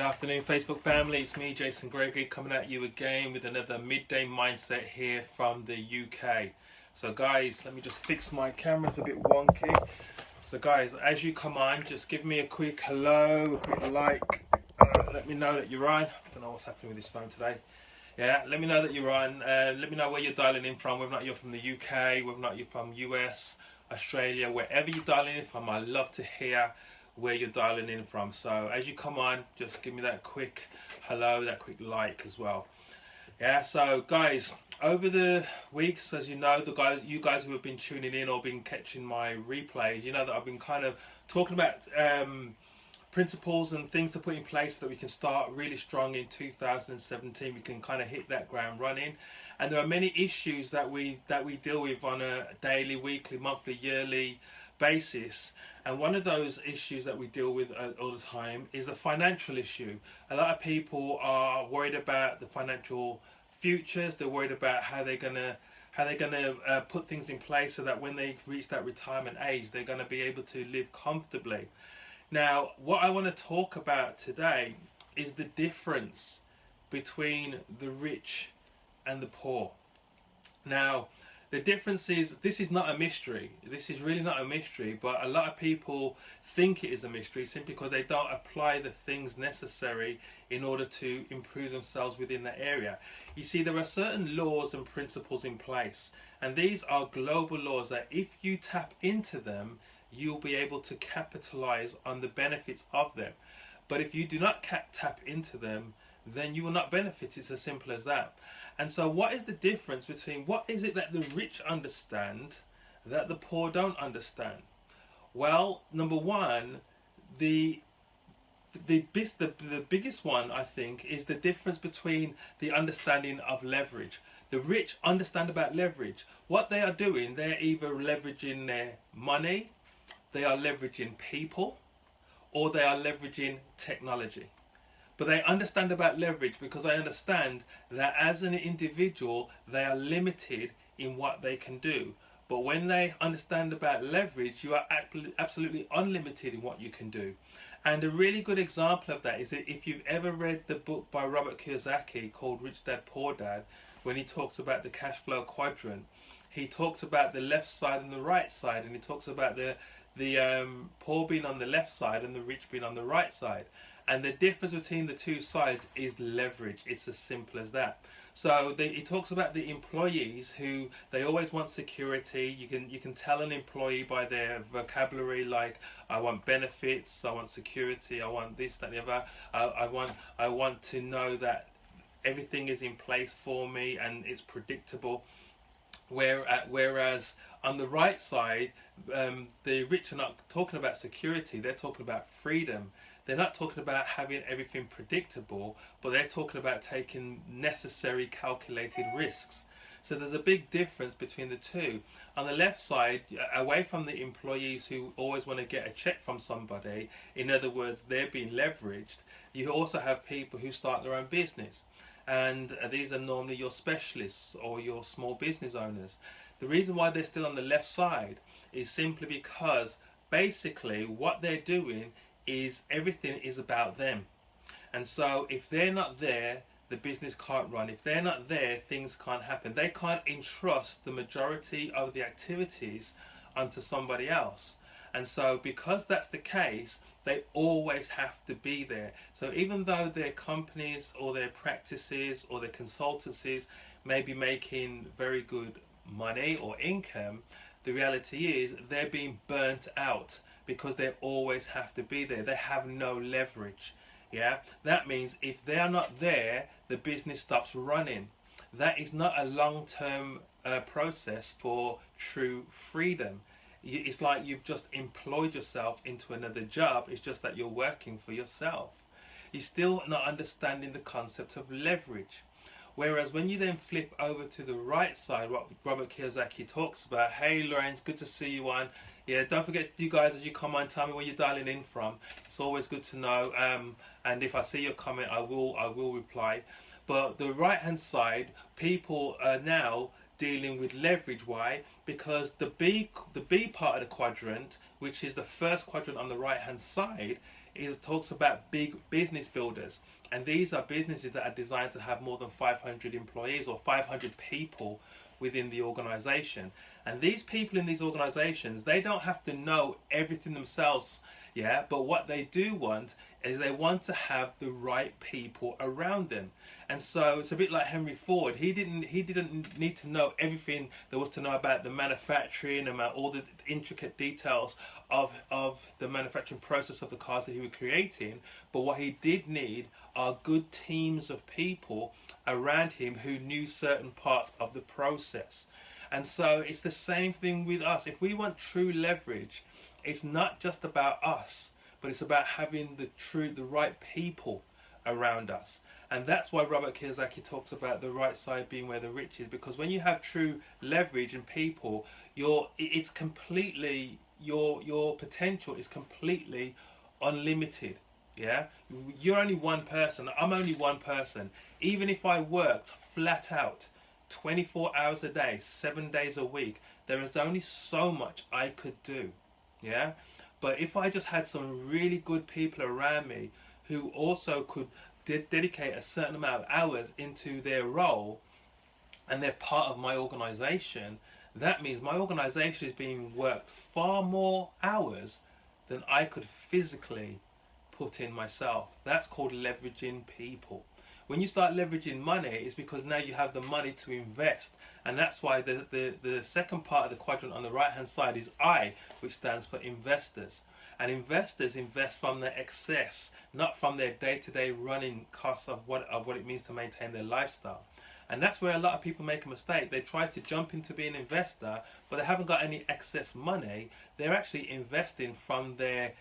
Afternoon, Facebook family. It's me, Jason Gregory, coming at you again with another midday mindset here from the UK. So guys, let me just fix my camera. It's a bit wonky. So guys, as you come on, just give me a quick hello, a quick like. Let me know that you're on. I don't know what's happening with this phone today. Yeah, let me know that you're on. Let me know where you're dialing in from, whether or not you're from the UK, whether or not you're from US, Australia, wherever you're dialing in from. I love to hear where you're dialing in from. So as you come on, just give me that quick hello, that quick like as well. Yeah, so guys, over the weeks, as you know, you guys who have been tuning in or been catching my replays, you know that I've been kind of talking about principles and things to put in place so that we can start really strong in 2017. We can kind of hit that ground running, and there are many issues that we deal with on a daily, weekly, monthly, yearly basis. And one of those issues that we deal with all the time is a financial issue. A lot of people are worried about the financial futures. They're worried about how they're gonna put things in place so that when they reach that retirement age, they're gonna be able to live comfortably. Now, what I want to talk about today is the difference between the rich and the poor. Now, the difference is, this is not a mystery. This is really not a mystery, but a lot of people think it is a mystery simply because they don't apply the things necessary in order to improve themselves within that area. You see, there are certain laws and principles in place, and these are global laws that if you tap into them, you'll be able to capitalize on the benefits of them. But if you do not tap into them, then you will not benefit. It's as simple as that. And so what is the difference between what is it that the rich understand that the poor don't understand? Well, number one, the biggest one, I think, is the difference between the understanding of leverage. The rich understand about leverage. What they are doing, they're either leveraging their money, they are leveraging people, or they are leveraging technology. But they understand about leverage because they understand that as an individual, they are limited in what they can do. But when they understand about leverage, you are absolutely unlimited in what you can do. And a really good example of that is that if you've ever read the book by Robert Kiyosaki called Rich Dad Poor Dad, when he talks about the cash flow quadrant, he talks about the left side and the right side, and he talks about the poor being on the left side and the rich being on the right side. And the difference between the two sides is leverage. It's as simple as that. So he talks about the employees who they always want security. You can tell an employee by their vocabulary, like, I want benefits, I want security, I want this, that, and the other. I want to know that everything is in place for me and it's predictable. Whereas on the right side, the rich are not talking about security, they're talking about freedom. They're not talking about having everything predictable, but they're talking about taking necessary calculated risks. So there's a big difference between the two. On the left side, away from the employees who always want to get a check from somebody, in other words, they're being leveraged, you also have people who start their own business. And these are normally your specialists or your small business owners. The reason why they're still on the left side is simply because basically what they're doing is everything is about them. And so if they're not there, the business can't run. If they're not there, things can't happen. They can't entrust the majority of the activities onto somebody else. And so because that's the case, they always have to be there. So even though their companies or their practices or their consultancies may be making very good money or income, the reality is they're being burnt out because they always have to be there. They have no leverage. Yeah, that means if they are not there, the business stops running. That is not a long-term process for true freedom. It's like you've just employed yourself into another job. It's just that you're working for yourself. You're still not understanding the concept of leverage. Whereas when you then flip over to the right side, what Robert Kiyosaki talks about, hey Lawrence, good to see you on. Yeah, don't forget, you guys, as you come on, tell me where you're dialing in from. It's always good to know. And if I see your comment, I will reply. But the right hand side, people are now dealing with leverage. Why? Because the B part of the quadrant, which is the first quadrant on the right hand side, It talks about big business builders. And these are businesses that are designed to have more than 500 employees or 500 people within the organization. And these people in these organizations, they don't have to know everything themselves, yeah, but what they do want is they want to have the right people around them. And so it's a bit like Henry Ford. He didn't need to know everything there was to know about the manufacturing, about all the intricate details of the manufacturing process of the cars that he was creating. But what he did need are good teams of people around him who knew certain parts of the process. And so it's the same thing with us. If we want true leverage, it's not just about us, but it's about having the right people around us. And that's why Robert Kiyosaki talks about the right side being where the rich is, because when you have true leverage and people, your potential is completely unlimited. Yeah, you're only one person. I'm only one person. Even if I worked flat out 24 hours a day, 7 days a week, there is only so much I could do. Yeah, but if I just had some really good people around me who also could dedicate a certain amount of hours into their role, and they're part of my organization, that means my organization is being worked far more hours than I could physically put in myself. That's called leveraging people. When you start leveraging money, it's because now you have the money to invest. And that's why the second part of the quadrant on the right hand side is I, which stands for investors. And investors invest from their excess, not from their day-to-day running costs of what it means to maintain their lifestyle. And that's where a lot of people make a mistake. They try to jump into being an investor, but they haven't got any excess money. They're actually investing from their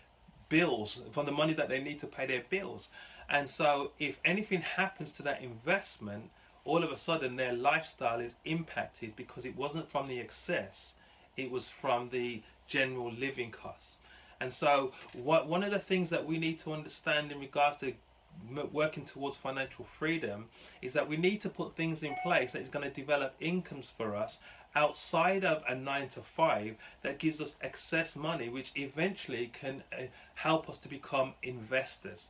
bills, from the money that they need to pay their bills. And so if anything happens to that investment, all of a sudden their lifestyle is impacted because it wasn't from the excess, it was from the general living costs. And so one of the things that we need to understand in regards to working towards financial freedom is that we need to put things in place that is going to develop incomes for us outside of a 9 to 5 that gives us excess money, which eventually can help us to become investors.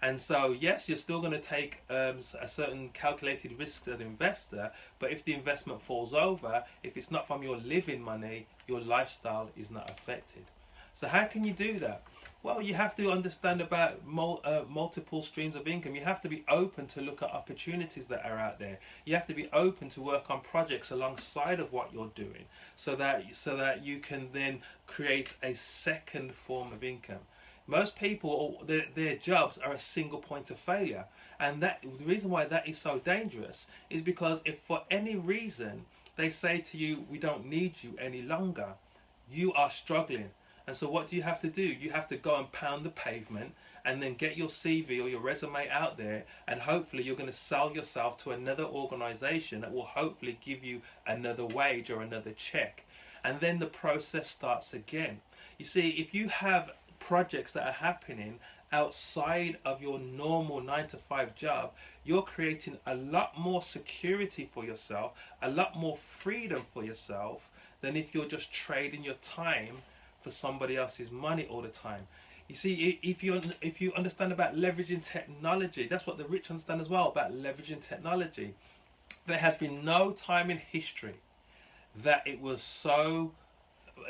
And so yes, you're still going to take a certain calculated risk as an investor, but if the investment falls over, if it's not from your living money, your lifestyle is not affected. So how can you do that? Well, you have to understand about multiple streams of income. You have to be open to look at opportunities that are out there. You have to be open to work on projects alongside of what you're doing, so that you can then create a second form of income. Most people, their jobs are a single point of failure, and the reason why that is so dangerous is because if for any reason they say to you, we don't need you any longer, you are struggling. And so what do you have to do? You have to go and pound the pavement and then get your CV or your resume out there, and hopefully you're going to sell yourself to another organization that will hopefully give you another wage or another check. And then the process starts again. You see, if you have projects that are happening outside of your normal 9 to 5 job, you're creating a lot more security for yourself, a lot more freedom for yourself than if you're just trading your time for somebody else's money all the time. You see, if you understand about leveraging technology, that's what the rich understand as well, about leveraging technology. There has been no time in history that it was so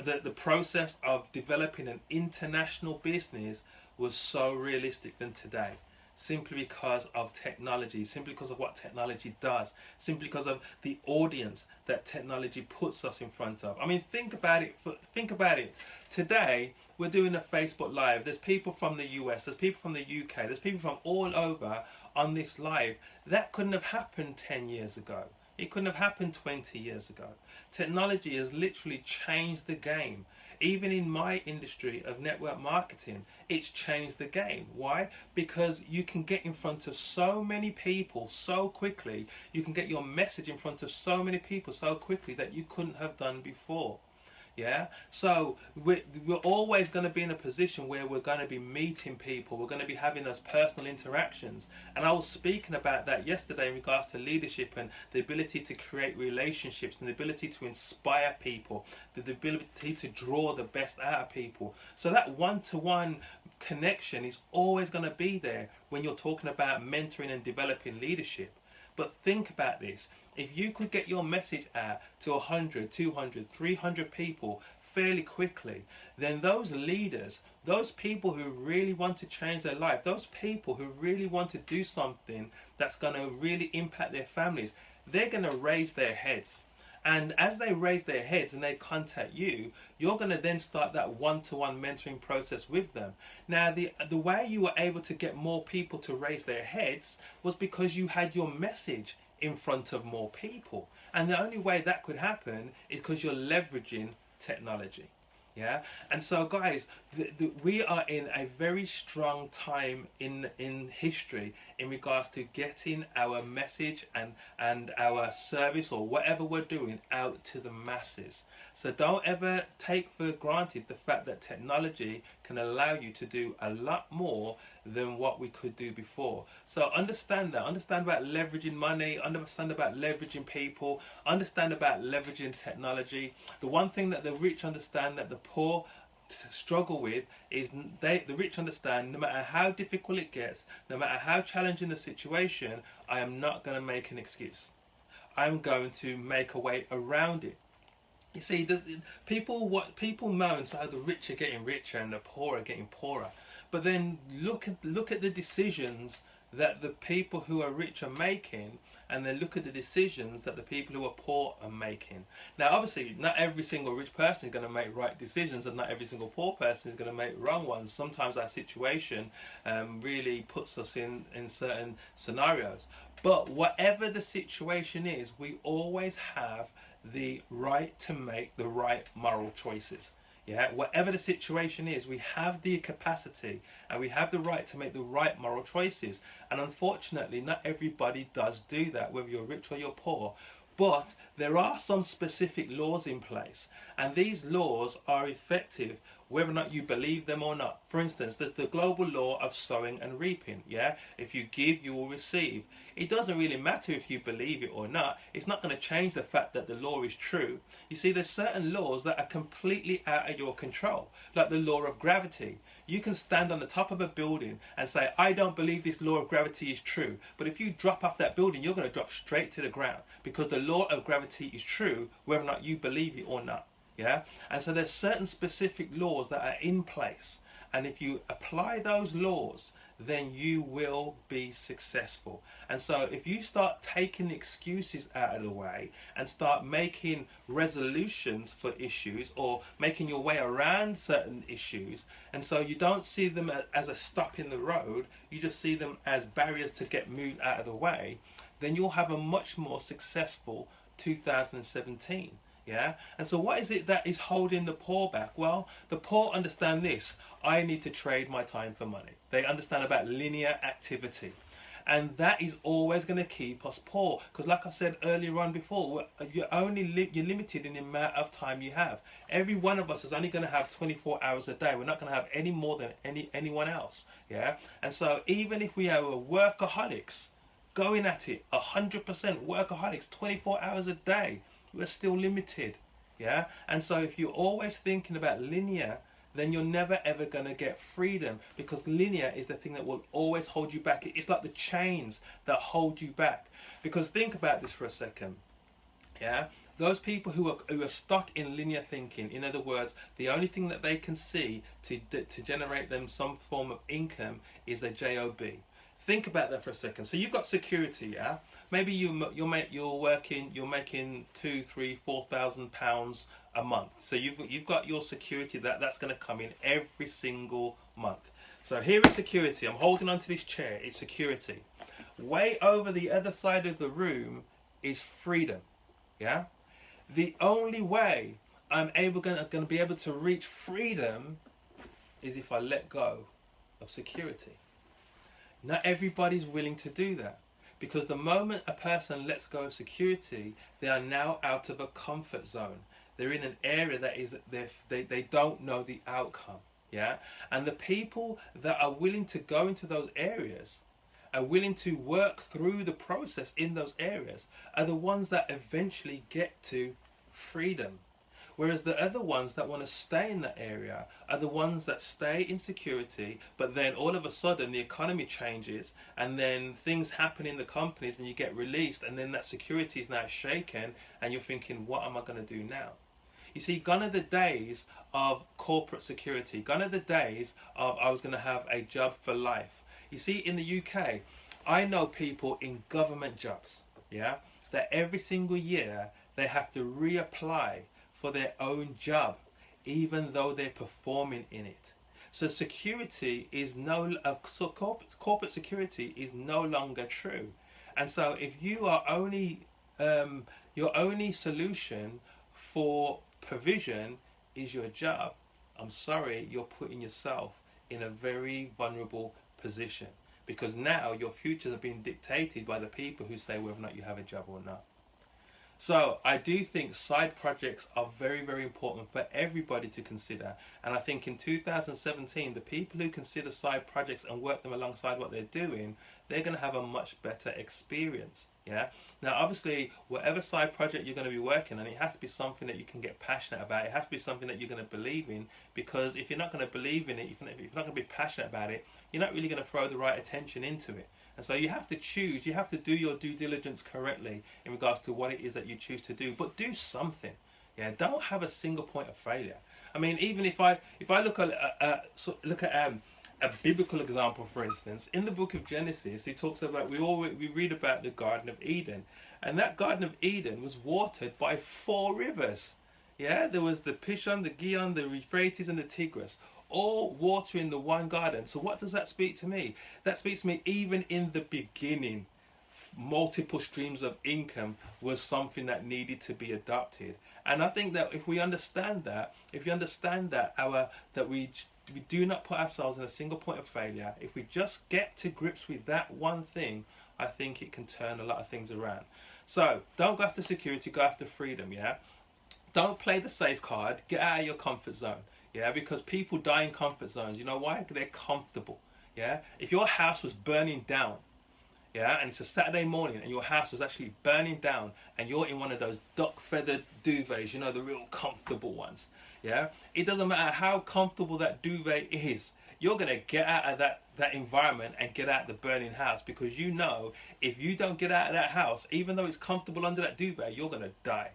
the process of developing an international business was so realistic than today, simply because of technology, simply because of what technology does, simply because of the audience that technology puts us in front of. I mean, think about it. Today, we're doing a Facebook Live. There's people from the US, there's people from the UK, there's people from all over on this live. That couldn't have happened 10 years ago. It couldn't have happened 20 years ago. Technology has literally changed the game. Even in my industry of network marketing, it's changed the game. Why? Because you can get in front of so many people so quickly. You can get your message in front of so many people so quickly that you couldn't have done before. Yeah, so we're always going to be in a position where we're going to be meeting people, we're going to be having those personal interactions. And I was speaking about that yesterday in regards to leadership and the ability to create relationships and the ability to inspire people, the ability to draw the best out of people. So that one-to-one connection is always going to be there when you're talking about mentoring and developing leadership. But think about this. If you could get your message out to 100, 200, 300 people fairly quickly, then those leaders, those people who really want to change their life, those people who really want to do something that's going to really impact their families, they're going to raise their heads. And as they raise their heads and they contact you, you're going to then start that one-to-one mentoring process with them. Now, the way you were able to get more people to raise their heads was because you had your message in front of more people. And the only way that could happen is because you're leveraging technology. Yeah, and so guys, we are in a very strong time in history in regards to getting our message and our service or whatever we're doing out to the masses. So don't ever take for granted the fact that technology can allow you to do a lot more than what we could do before. So understand that. Understand about leveraging money. Understand about leveraging people. Understand about leveraging technology. The one thing that the rich understand that the poor struggle with is the rich understand no matter how difficult it gets, no matter how challenging the situation, I am not going to make an excuse. I'm going to make a way around it. You see, people moan, so the rich are getting richer and the poor are getting poorer. But then look at the decisions that the people who are rich are making, and then look at the decisions that the people who are poor are making. Now, obviously, not every single rich person is going to make right decisions, and not every single poor person is going to make wrong ones. Sometimes our situation really puts us in certain scenarios. But whatever the situation is, we always have the right to make the right moral choices. Yeah, whatever the situation is, we have the capacity and we have the right to make the right moral choices. And unfortunately, not everybody does do that, whether you're rich or you're poor. But there are some specific laws in place, and these laws are effective whether or not you believe them or not. For instance, the global law of sowing and reaping. Yeah, if you give, you will receive. It doesn't really matter if you believe it or not. It's not going to change the fact that the law is true. You see, there's certain laws that are completely out of your control, like the law of gravity. You can stand on the top of a building and say, I don't believe this law of gravity is true. But if you drop off that building, you're going to drop straight to the ground, because the law of gravity is true whether or not you believe it or not. Yeah, and so there's certain specific laws that are in place, and if you apply those laws, then you will be successful. And so if you start taking excuses out of the way and start making resolutions for issues, or making your way around certain issues, and so you don't see them as a stop in the road, you just see them as barriers to get moved out of the way, then you'll have a much more successful 2017. Yeah, and so what is it that is holding the poor back? Well, the poor understand this: I need to trade my time for money. They understand about linear activity, and that is always going to keep us poor, because like I said earlier on before, you're limited in the amount of time you have. Every one of us is only going to have 24 hours a day. We're not going to have any more than anyone else. Yeah, and so even if we are workaholics, going at it 100% workaholics, 24 hours a day, we're still limited. Yeah, and so if you're always thinking about linear, then you're never ever going to get freedom, because linear is the thing that will always hold you back. It's like the chains that hold you back. Because think about this for a second. Yeah, those people who are stuck in linear thinking, in other words, the only thing that they can see to generate them some form of income is a job. Think about that for a second. So you've got security, yeah. Maybe you're making £2,000, £3,000, £4,000 a month. So you've got your security that's going to come in every single month. So here is security. I'm holding onto this chair. It's security. Way over the other side of the room is freedom. Yeah. The only way I'm going to be able to reach freedom is if I let go of security. Not everybody's willing to do that, because the moment a person lets go of security, they are now out of a comfort zone. They're in an area that is they don't know the outcome. Yeah, and the people that are willing to go into those areas, are willing to work through the process in those areas, are the ones that eventually get to freedom. Whereas the other ones that want to stay in that area are the ones that stay in security, but then all of a sudden the economy changes and then things happen in the companies and you get released, and then that security is now shaken and you're thinking, what am I going to do now? You see, gone are the days of corporate security. Gone are the days of I was going to have a job for life. You see, in the UK, I know people in government jobs, yeah, that every single year they have to reapply for their own job, even though they're performing in it. So security is corporate security is no longer true. And so if you are only your only solution for provision is your job, I'm sorry, you're putting yourself in a very vulnerable position, because now your futures are being dictated by the people who say whether or not you have a job or not. So I do think side projects are very, very important for everybody to consider. And I think in 2017, the people who consider side projects and work them alongside what they're doing, they're going to have a much better experience. Yeah. Now, obviously, whatever side project you're going to be working on, it has to be something that you can get passionate about. It has to be something that you're going to believe in, because if you're not going to believe in it, if you're not going to be passionate about it, you're not really going to throw the right attention into it. And so you have to choose, you have to do your due diligence correctly in regards to what it is that you choose to do, but do something. Yeah, don't have a single point of failure. I mean, even if I look at a biblical example, for instance, in the book of Genesis, he talks about, we read about the Garden of Eden, and that Garden of Eden was watered by 4 rivers. Yeah, there was the Pishon, the Gihon, the Euphrates, and the Tigris, all watering the one garden. So what does that speak to me? That speaks to me, even in the beginning, multiple streams of income was something that needed to be adopted. And I think that if we understand that, that we do not put ourselves in a single point of failure, if we just get to grips with that one thing, I think it can turn a lot of things around. So don't go after security, go after freedom. Yeah, don't play the safe card. Get out of your comfort zone. Yeah, because people die in comfort zones. You know why? Because they're comfortable. Yeah, if your house was burning down, yeah, and it's a Saturday morning and your house was actually burning down and you're in one of those duck feathered duvets, you know, the real comfortable ones, yeah, it doesn't matter how comfortable that duvet is, you're going to get out of that environment and get out of the burning house, because you know if you don't get out of that house, even though it's comfortable under that duvet, you're going to die.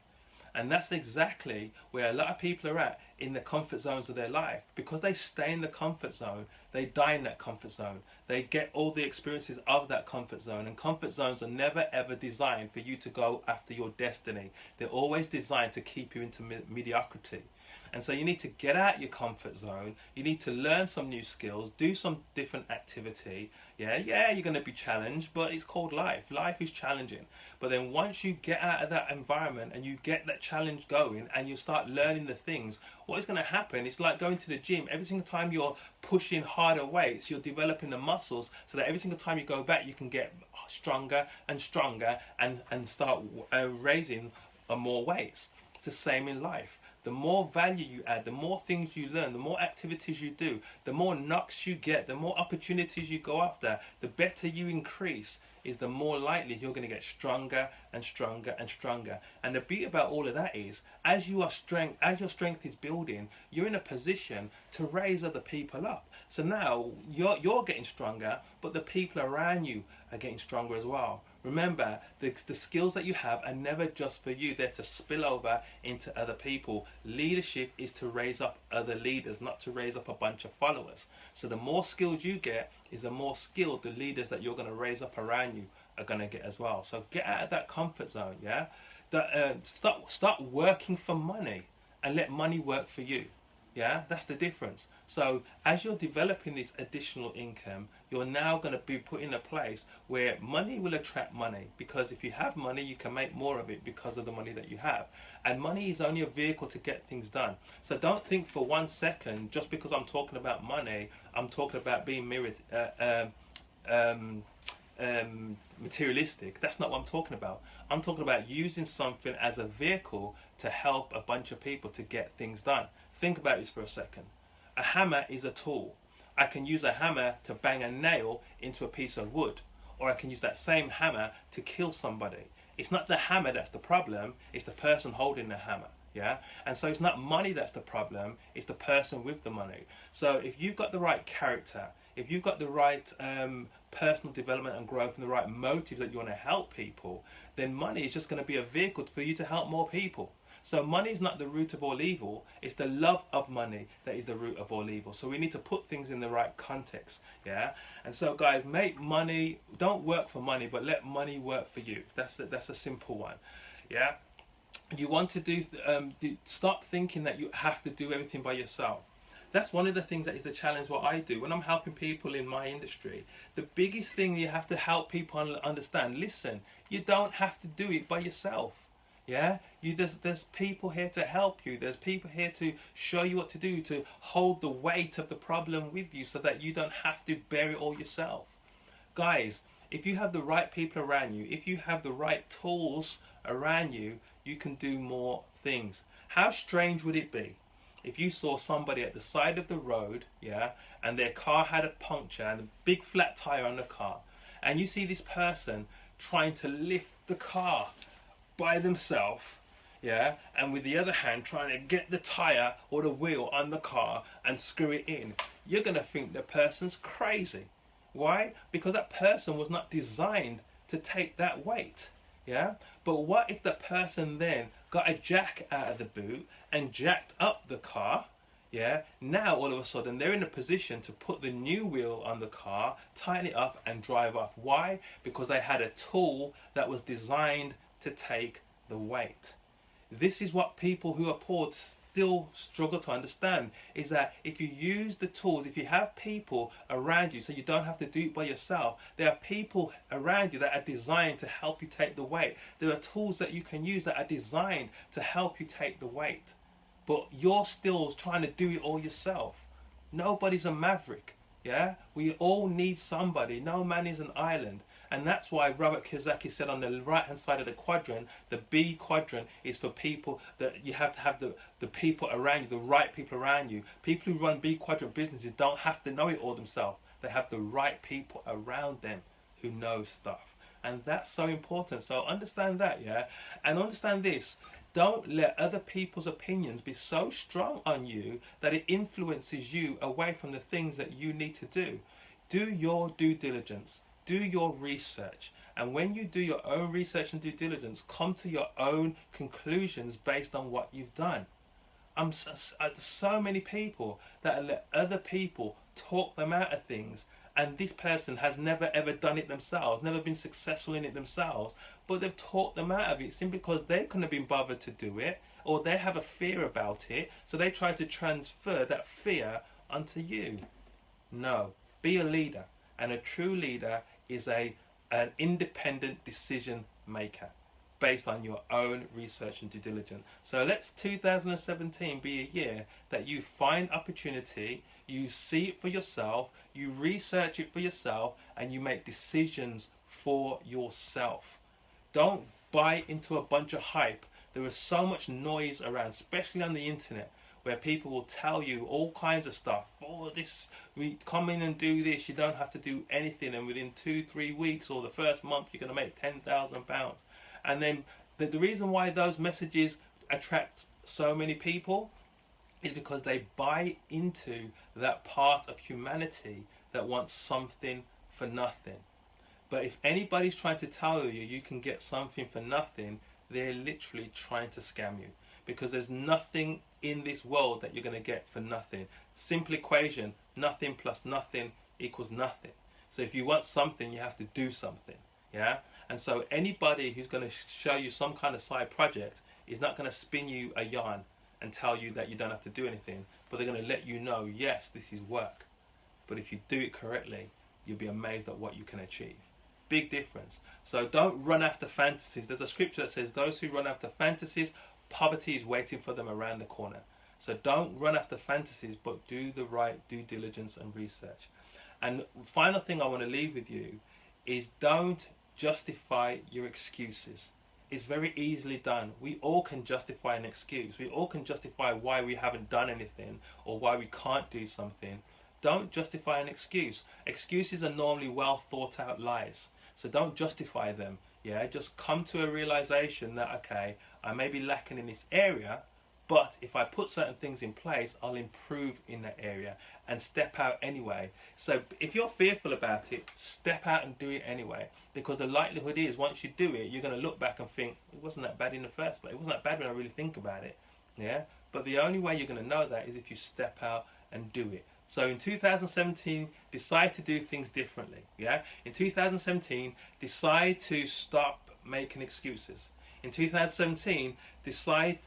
And that's exactly where a lot of people are at in the comfort zones of their life. Because they stay in the comfort zone, they die in that comfort zone. They get all the experiences of that comfort zone. And comfort zones are never ever designed for you to go after your destiny. They're always designed to keep you into mediocrity. And so you need to get out your comfort zone. You need to learn some new skills, do some different activity. Yeah, you're going to be challenged, but it's called life. Life is challenging. But then once you get out of that environment and you get that challenge going and you start learning the things, what is going to happen? It's like going to the gym. Every single time you're pushing harder weights, you're developing the muscles so that every single time you go back, you can get stronger and stronger and start raising more weights. It's the same in life. The more value you add, the more things you learn, the more activities you do, the more knocks you get, the more opportunities you go after, the better you increase, is the more likely you're going to get stronger and stronger and stronger. And the beauty about all of that is, as your strength is building, you're in a position to raise other people up. So now you're getting stronger, but the people around you are getting stronger as well. Remember, the skills that you have are never just for you. They're to spill over into other people. Leadership is to raise up other leaders, not to raise up a bunch of followers. So the more skilled you get, is the more skilled the leaders that you're going to raise up around you are going to get as well. So get out of that comfort zone, yeah? Start working for money and let money work for you. Yeah, that's the difference. So as you're developing this additional income, you're now going to be put in a place where money will attract money, because if you have money, you can make more of it because of the money that you have. And money is only a vehicle to get things done. So don't think for 1 second, just because I'm talking about money, I'm talking about being materialistic. That's not what I'm talking about. I'm talking about using something as a vehicle to help a bunch of people to get things done. Think about this for a second. A hammer is a tool. I can use a hammer to bang a nail into a piece of wood, or I can use that same hammer to kill somebody. It's not the hammer that's the problem, it's the person holding the hammer. Yeah, and so it's not money that's the problem, it's the person with the money. So if you've got the right character, if you've got the right personal development and growth and the right motives that you want to help people, then money is just going to be a vehicle for you to help more people. So money is not the root of all evil, it's the love of money that is the root of all evil. So we need to put things in the right context, yeah? And so guys, make money, don't work for money, but let money work for you. That's a simple one, yeah? You want to stop thinking that you have to do everything by yourself. That's one of the things that is the challenge what I do when I'm helping people in my industry. The biggest thing you have to help people understand, listen, you don't have to do it by yourself. Yeah, there's people here to help you. There's people here to show you what to do, to hold the weight of the problem with you so that you don't have to bear it all yourself. Guys, if you have the right people around you, if you have the right tools around you, you can do more things. How strange would it be if you saw somebody at the side of the road, yeah, and their car had a puncture and a big flat tire on the car, and you see this person trying to lift the car by themselves, yeah, and with the other hand trying to get the tire or the wheel on the car and screw it in. You're going to think the person's crazy. Why? Because that person was not designed to take that weight, yeah? But what if the person then got a jack out of the boot and jacked up the car, yeah? Now all of a sudden they're in a position to put the new wheel on the car, tighten it up and drive off. Why? Because they had a tool that was designed to take the weight. This is what people who are poor still struggle to understand, is that if you use the tools, if you have people around you so you don't have to do it by yourself, there are people around you that are designed to help you take the weight. There are tools that you can use that are designed to help you take the weight. But you're still trying to do it all yourself. Nobody's a maverick, yeah? We all need somebody. No man is an island. And that's why Robert Kiyosaki said on the right hand side of the quadrant, the B quadrant is for people that you have to have the people around you, the right people around you. People who run B quadrant businesses don't have to know it all themselves. They have the right people around them who know stuff. And that's so important. So understand that, yeah? And understand this. Don't let other people's opinions be so strong on you that it influences you away from the things that you need to do. Do your due diligence. Do your research, and when you do your own research and due diligence, come to your own conclusions based on what you've done. So many people that let other people talk them out of things, and this person has never ever done it themselves, never been successful in it themselves, but they've talked them out of it simply because they couldn't have been bothered to do it, or they have a fear about it, so they try to transfer that fear onto you. No, be a leader, and a true leader is an independent decision maker based on your own research and due diligence. So let's 2017 be a year that you find opportunity, you see it for yourself, you research it for yourself, and you make decisions for yourself. Don't buy into a bunch of hype. There is so much noise around, especially on the internet, where people will tell you all kinds of stuff. Oh, we come in and do this, you don't have to do anything, and within 2-3 weeks or the first month you're going to make £10,000. And then the reason why those messages attract so many people is because they buy into that part of humanity that wants something for nothing. But if anybody's trying to tell you you can get something for nothing, they're literally trying to scam you. Because there's nothing in this world that you're going to get for nothing. Simple equation, nothing plus nothing equals nothing. So if you want something, you have to do something, yeah? And so anybody who's going to show you some kind of side project is not going to spin you a yarn and tell you that you don't have to do anything, but they're going to let you know, yes, this is work. But if you do it correctly, you'll be amazed at what you can achieve. Big difference. So don't run after fantasies. There's a scripture that says those who run after fantasies, poverty is waiting for them around the corner. So don't run after fantasies, but do the right due diligence and research. And final thing I want to leave with you is don't justify your excuses. It's very easily done. We all can justify an excuse. We all can justify why we haven't done anything or why we can't do something. Don't justify an excuse. Excuses are normally well thought out lies. So don't justify them. Yeah, just come to a realization that, okay, I may be lacking in this area, But if I put certain things in place, I'll improve in that area and step out anyway. So if you're fearful about it, step out and do it anyway. Because the likelihood is once you do it, you're going to look back and think, it wasn't that bad in the first place. It wasn't that bad when I really think about it. Yeah. But the only way you're going to know that is if you step out and do it. So in 2017, decide to do things differently. Yeah. In 2017, decide to stop making excuses. In 2017, decide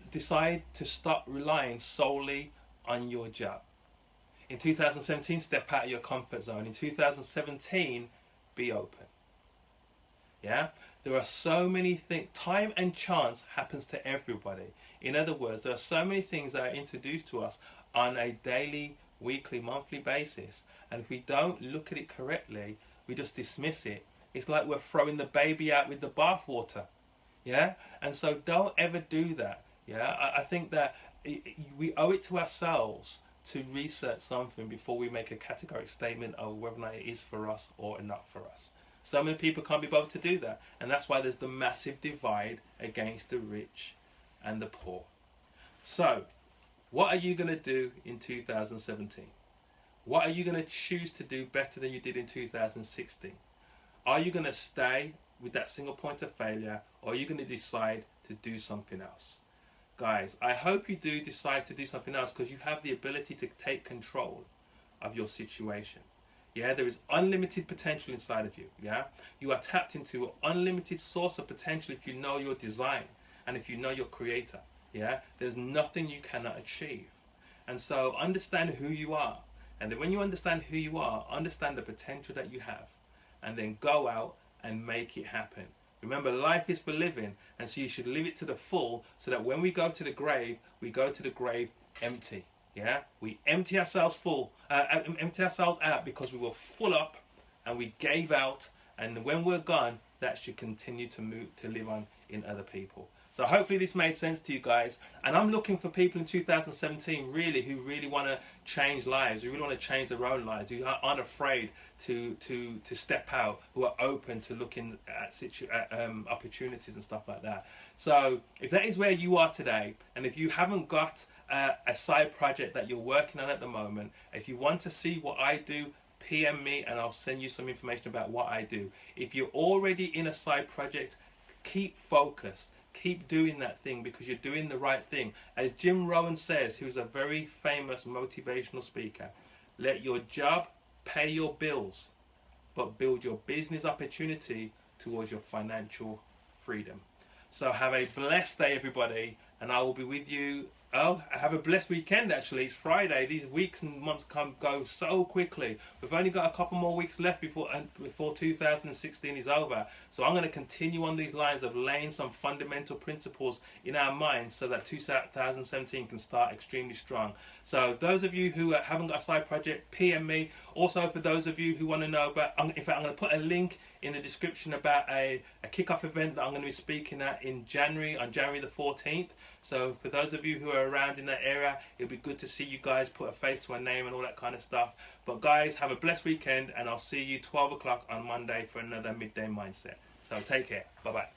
to stop relying solely on your job. In 2017, step out of your comfort zone. In 2017, be open. Yeah? There are so many things. Time and chance happens to everybody. In other words, there are so many things that are introduced to us on a daily, weekly, monthly basis. And if we don't look at it correctly, we just dismiss it. It's like we're throwing the baby out with the bathwater. Yeah, and so don't ever do that. Yeah, I think that we owe it to ourselves to research something before we make a categorical statement of whether or not it is for us or not for us. So many people can't be bothered to do that, and that's why there's the massive divide against the rich and the poor. So, what are you going to do in 2017? What are you going to choose to do better than you did in 2016? Are you going to stay with that single point of failure, or are you going to decide to do something else? Guys, I hope you do decide to do something else, because you have the ability to take control of your situation. Yeah, there is unlimited potential inside of you. Yeah, you are tapped into an unlimited source of potential if you know your design and if you know your creator. Yeah, there's nothing you cannot achieve. And so understand who you are, and then when you understand who you are, understand the potential that you have, and then go out and make it happen. Remember, life is for living, and so you should live it to the full, so that when we go to the grave, we go to the grave empty. Yeah, we empty ourselves out because we were full up and we gave out, and when we're gone, that should continue to live on in other people. So hopefully this made sense to you guys, and I'm looking for people in 2017 who really want to change lives, who really want to change their own lives, who aren't afraid to step out, who are open to looking at opportunities and stuff like that. So if that is where you are today, and if you haven't got a side project that you're working on at the moment, if you want to see what I do, PM me and I'll send you some information about what I do. If you're already in a side project, keep focused. Keep doing that thing, because you're doing the right thing. As Jim Rohn says, who's a very famous motivational speaker, let your job pay your bills, but build your business opportunity towards your financial freedom. So have a blessed day, everybody, and I will be with you. Oh, have a blessed weekend, actually. It's Friday. These weeks and months go so quickly. We've only got a couple more weeks left before 2016 is over. So I'm going to continue on these lines of laying some fundamental principles in our minds so that 2017 can start extremely strong. So those of you who haven't got a side project, PM me. Also, for those of you who want to know about, in fact, I'm going to put a link in the description about a kickoff event that I'm going to be speaking at in January, on January the 14th. So for those of you who are around in that area, it'll be good to see you guys, put a face to a name and all that kind of stuff. But guys, have a blessed weekend, and I'll see you 12 o'clock on Monday for another Midday Mindset. So take care. Bye-bye.